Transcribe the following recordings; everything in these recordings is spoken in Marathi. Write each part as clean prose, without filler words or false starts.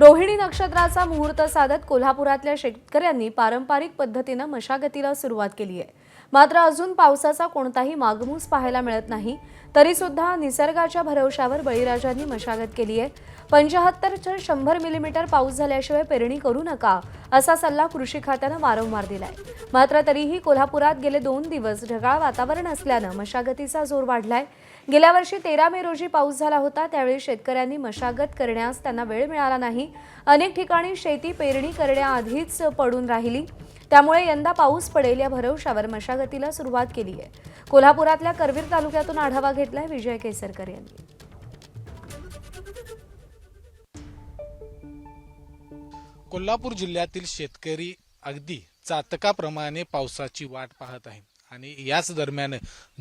रोहिणी नक्षत्राचा मुहूर्त साधत कोल्हापुरातल्या शेतकऱ्यांनी पारंपरिक पद्धतीने मशागतीला सुरुवात केली आहे। मात्र अजून पावसाचा कोणताही मागमूस पाहायला मिळत नाही। तरी सुद्धा निसर्गाच्या भरवशावर बळीराजांनी मशागत केली आहे। 75 ते 100 मिलीमीटर पाऊस झाल्याशिवाय पेरणी करू नका असा सल्ला कृषी खात्याने वारंवार दिलाय। मात्र तरीही कोल्हापुरात गेले 2 दिवस ढगाळ वातावरण असल्याने मशागतीचा जोर वाढलाय। गेल्या वर्षी 13 मे रोजी पाऊस झाला होता, त्यावेळी शेतकऱ्यांनी मशागत करण्यास त्यांना वेळ मिळाला नाही। अनेक ठिकाणी शेती पेरणी करण्याआधीच पडून राहिली, त्यामुळे यंदा पाऊस पडेल या भरवशावर मशागतीला सुरुवात केली आहे। कोल्हापुरातल्या करवीर तालुक्यातून आढावा घेतलाय विजय केसरकर यांनी। कोल्हापूर जिल्ह्यातील शेतकरी अगदी चातकाप्रमाणे पावसाची वाट पाहत आहे आणि याच दरम्यान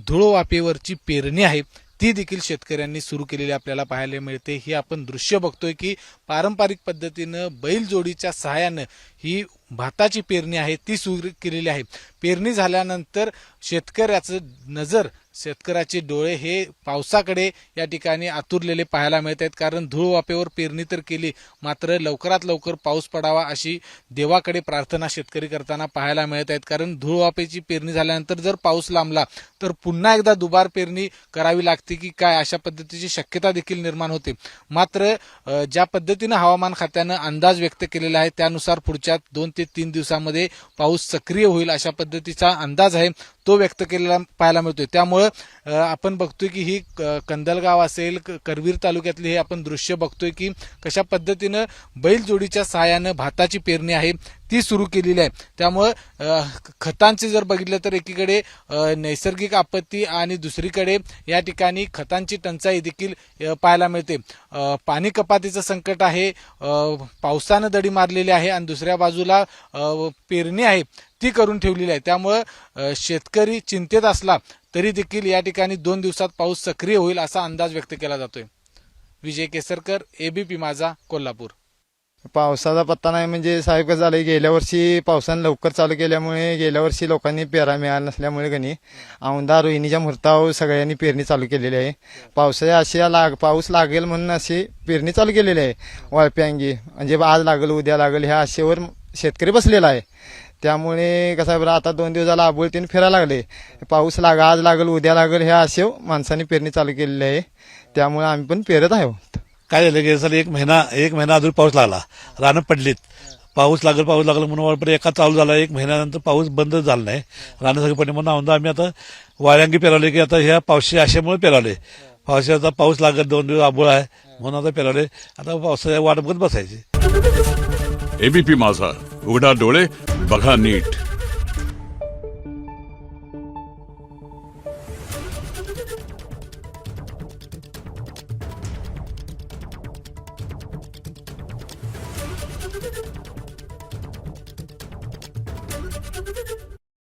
धुळवापेवरची पेरणी आहे ती देखील शेतकऱ्यांनी सुरू केलेली आपल्याला पाहायला मिळते। ही आपण दृश्य बघतोय की पारंपरिक पद्धतीने बैलजोडीच्या सहाय्याने ही भाताची पेरणी आहे ती सुरू केलेली आहे। पेरणी झाल्यानंतर शेतकऱ्याचे डोळे हे पावसाकडे या ठिकाणी आतुरलेले पाहायला मिळत आहेत, कारण धुळवापेवर पेरणी तर केली, मात्र लवकरात लवकर पाऊस पडावा अशी देवाकडे प्रार्थना शेतकरी करताना पाहायला मिळत आहेत। कारण धुळवापेची पेरणी झाल्यानंतर जर पाऊस लांबला तर पुन्हा एकदा दुबार पेरणी करावी लागते की काय अशा पद्धतीची शक्यता देखील निर्माण होते। मात्र ज्या पद्धतीने हवामान खात्याने अंदाज व्यक्त केलेला आहे त्यानुसार पुढच्या 2 ते 3 दिवसांमध्ये पाऊस सक्रिय होईल अशा पद्धतीचा अंदाज आहे तो व्यक्त केलेला पाहायला मिळतोय। त्यामुळे आपण बघतोय की ही कंदलगाव असेल, करवीर तालुक्यातली हे आपण दृश्य बघतोय की कशा पद्धतीने बैलजोडीच्या सहाय्याने भाताची पेरणी आहे ती सुरू केलेली आहे। त्यामुळे खतांचे जर बघितलं तर एकीकडे नैसर्गिक आपत्ती आणि दुसरीकडे या ठिकाणी खतांची टंचाई देखील पाहायला मिळते। पाणी कपातीचं संकट आहे, पावसानं दडी मारलेली आहे आणि दुसऱ्या बाजूला पेरणी आहे ती करून ठेवलेली आहे। त्यामुळे शेतकरी चिंतेत असला तरी देखील या ठिकाणी 2 दिवसात पाऊस सक्रिय होईल असा अंदाज व्यक्त केला जातोय। विजय केसरकर, एबीपी माझा, कोल्हापूर। पावसाचा पत्ता नाही म्हणजे साहेब कसं झालंय, गेल्या वर्षी पावसानं लवकर चालू केल्यामुळे गेल्या वर्षी लोकांनी पेरा मिळाला नसल्यामुळे गणी औंधा रोहिणीच्या मुहूर्तावर सगळ्यांनी पेरणी चालू केलेली आहे। पाऊस लागेल म्हणून अशी पेरणी चालू केलेली आहे वाळप्यांगी, म्हणजे आज लागेल उद्या लागेल ह्या आशेवर शेतकरी बसलेला आहे। त्यामुळे कसं आहे बरं, आता 2 दिवस झाला आबोळतीने फिरायला लागले, पाऊस आज लागेल उद्या लागेल ह्या आशेवर माणसांनी पेरणी चालू केलेली आहे। त्यामुळे आम्ही पण पेरत आहोत। काय झालं की साली एक महिना अजून पाऊस लागला, रानं पडलीत, पाऊस लागल म्हणून एका चालू झाला, 1 महिन्यानंतर पाऊस बंद झाला नाही, रानं सगळं पडले म्हणून औंधा आम्ही आता वाळ्यांगी पेरावले की आता ह्या पावशी आशेमुळे पेरावले, पावसाचा पाऊस लागत 2 दिवस आबोळ आहे म्हणून आता पेरावले, आता पावसाच्या वाट बघत बसायची। एबीपी माझा, उघडा डोळे बघा नीट।